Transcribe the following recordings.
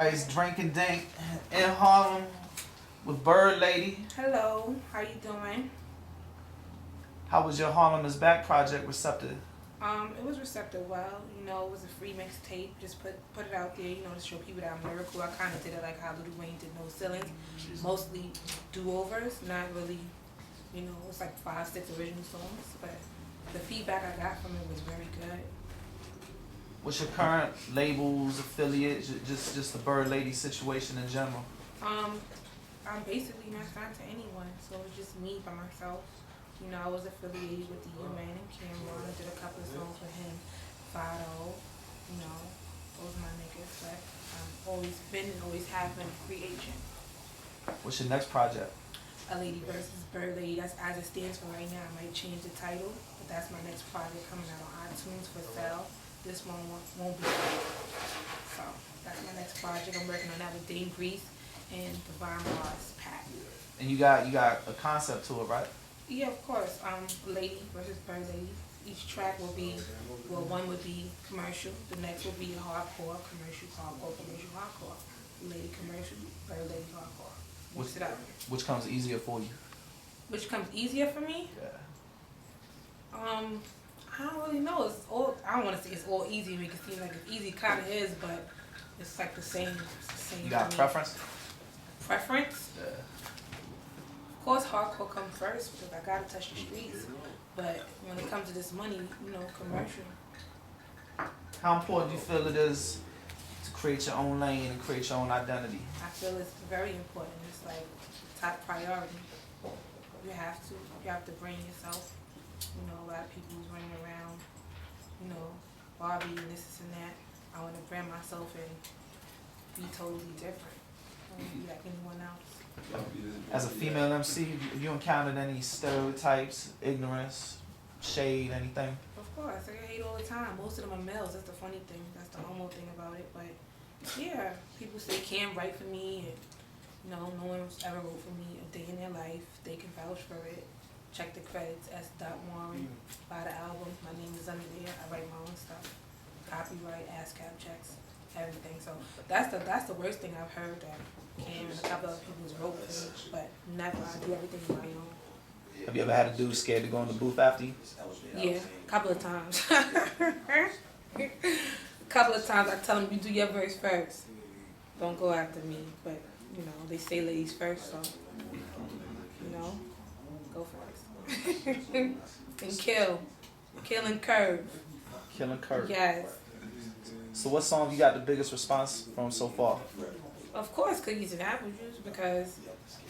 Guys, drinking dank in Harlem with BYRD Lady. Hello, how you doing? How was your Harlem is Back project receptive? It was receptive well. You know, it was a free mixtape. Just put it out there, you know, to show people that I'm lyrical. I kind of did it like how Lil Wayne did No Ceilings. Mostly do-overs, not really, you know, it's like 5, 6 original songs. But the feedback I got from it was very good. What's your current labels, affiliates, just the BYRD Lady situation in general? I'm basically not signed to anyone, so it's just me by myself. You know, I was affiliated with the U-Man and Cameron. I did a couple of songs with him, Fido, you know, those are my niggas. But I've always been and always have been a free agent. What's your next project? A Lady versus BYRD Lady. That's as it stands for right now. I might change the title, but that's my next project coming out on iTunes for sale. This one won't be sold. So that's my next project. I'm working on that with Dame Grease and Divine Mars Pat. And you got a concept to it, right? Yeah, of course. Lady versus BYRD Lady. Each track will be, well, one would be commercial. The next will be hardcore, commercial, hardcore. Lady commercial, BYRD Lady hardcore. Mix it up. Which comes easier for you? Which comes easier for me? Yeah. I don't really know. It's all. I don't want to say it's all easy. Make it seem like it's easy. Kind of is, but it's like the same. It's the same. You got preference? Preference? Yeah. Of course, hardcore comes first because I gotta touch the streets. But when it comes to this money, you know, commercial. How important do you feel it is to create your own lane and create your own identity? I feel it's very important. It's like top priority. You have to. You have to bring yourself. You know, a lot of people who's running around, you know, Barbie and this and that. I want to brand myself and be totally different. I don't want to be like anyone else. As a female MC, have you encountered any stereotypes, ignorance, shade, anything? Of course, I get hate all the time. Most of them are males. That's the funny thing. That's the homo thing about it. But yeah, people say can't write for me, and you know, no one's ever wrote for me a day in their life. They can vouch for it. Check the credits, S. Warren, buy the album, my name is under there, I write my own stuff. Copyright, ASCAP checks, everything. So that's the worst thing I've heard, that Cam and a couple other people's wrote for me, but never, I do everything on my own. Have you ever had a dude scared to go in the booth after you? Yeah, a couple of times. A couple of times I tell them, you do your verse first. Don't go after me, but you know, they say ladies first, so, you know, go for it. And kill and curve. Kill and curve. Yes. So what song you got the biggest response from so far? Of course, Cookies and Apple Juice, because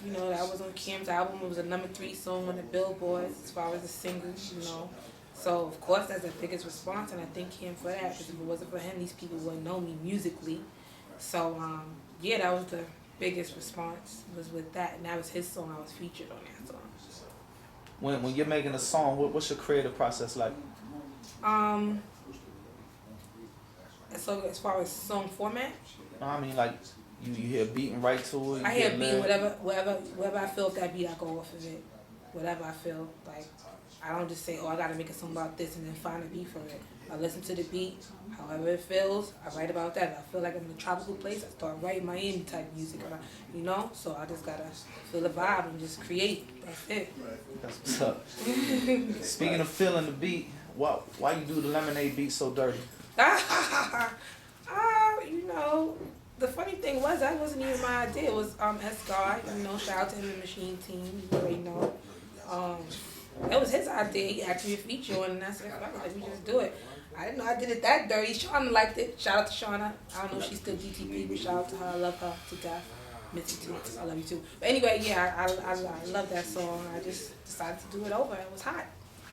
you know that was on Cam's album. It was a #3 song on the Billboards as far as the singles, you know. So of course that's the biggest response, and I thank Cam for that, because if it wasn't for him, these people wouldn't know me musically. So yeah, that was the biggest response, was with that, and that was his song. I was featured on that song. When you're making a song, what's your creative process like? So as far as song format, I mean, like you hear a beat and write to it. I hear a beat, whatever I feel with that beat, I go off of it. Whatever I feel like, I don't just say, oh, I gotta make a song about this and then find a beat for it. I listen to the beat, however it feels, I write about that. If I feel like I'm in a tropical place, I start writing Miami type music, you know. So I just gotta feel the vibe and just create. That's it. That's what's up. Speaking of feeling the beat, why you do the Lemonade beat so dirty? You know, the funny thing was that wasn't even my idea. It was Escar, you know, shout out to him and Machine Team, you already know. It was his idea. He asked me to feature on it, and I said, fuck it, let me just do it. I didn't know I did it that dirty. Shauna liked it. Shout out to Shauna. I don't know if she's still DTP, but shout out to her. I love her to death. Miss you too. I love you too. But anyway, yeah, I love that song. I just decided to do it over. It was hot.